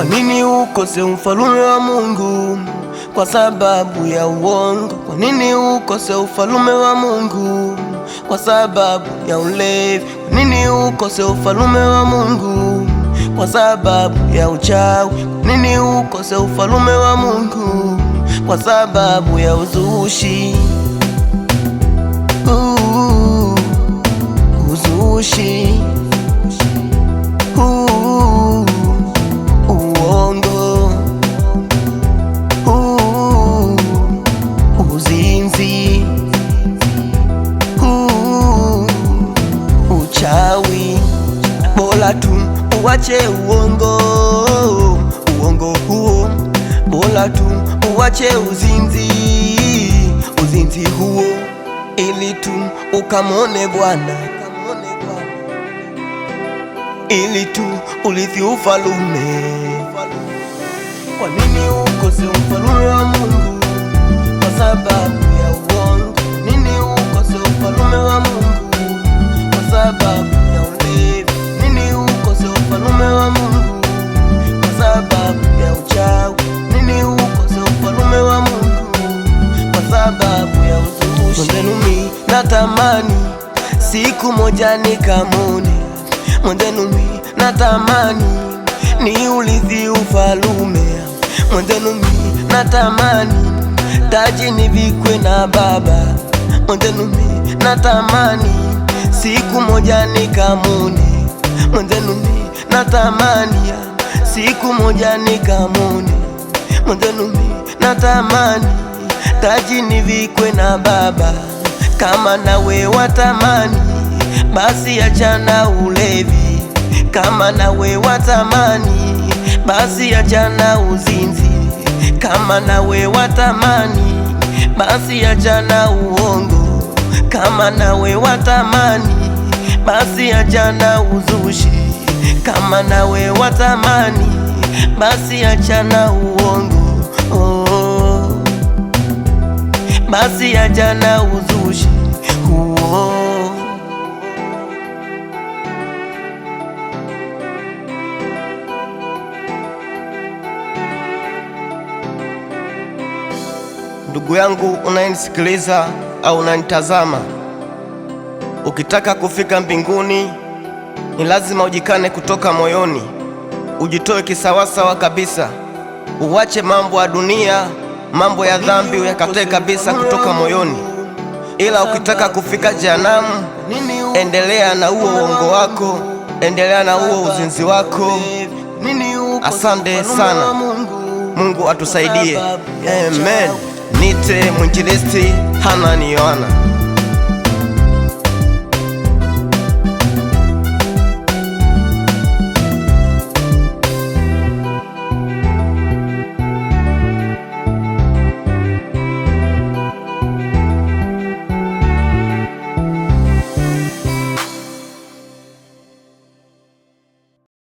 nini ukose ufalume wa Mungu kwa sababu ya uongo? Kwa nini ukose ufalume wa Mungu kwa sababu ya ulevi? Kwa nini ukose ufalume wa Mungu kwa sababu ya uchawi? Kwa nini ukose ufalume wa Mungu kwa sababu ya uzushi? Uzushi, uongo, uzinzi, uchawi. Bora tu uache uongo huo, bora tu uache uzinzi huo, ili tu ukamone Bwana, ili tu urithi ufalume. Kwa nini ukose ufalume wa Mungu kwa sababu ya uongo? Nini ukose ufalume wa Mungu kwa sababu ya ulevi? Nini ukose ufalume wa Mungu kwa sababu ya uchawi? Nini ukose ufalume wa Mungu kwa sababu ya uzushi? Mwenzenu natamani siku moja nikamone, mwenzenu natamani ni urithi ufalume, mwenzenu natamani taji nivikwe na Baba, mwenzenu natamani siku moja nikamone, mwenzenu natamani siku moja nikamone, mwenzenu natamani taji nivikwe na Baba. Kama nawe watamani, basi achana ulevi. Kama nawe watamani, basi achana uzinzi. Kama nawe watamani, basi achana uongo. Kama nawe watamani, basi achana uzushi. Kama nawe watamani, basi achana uongo, basi achana uzushi huo. Ndugu yangu unayenisikiliza au unanitazama, ukitaka kufika mbinguni ni lazima ujikane kutoka moyoni, ujitoe kisawasawa kabisa, uwache mambo ya dunia, mambo ya dhambi uyakatae kabisa kutoka moyoni. Ila ukitaka kufika jehanamu, endelea na huo uongo wako, endelea na huo uzinzi wako. Asante sana, Mungu atusaidie. Amen. Nite mwinjilisti Hanani Yohana.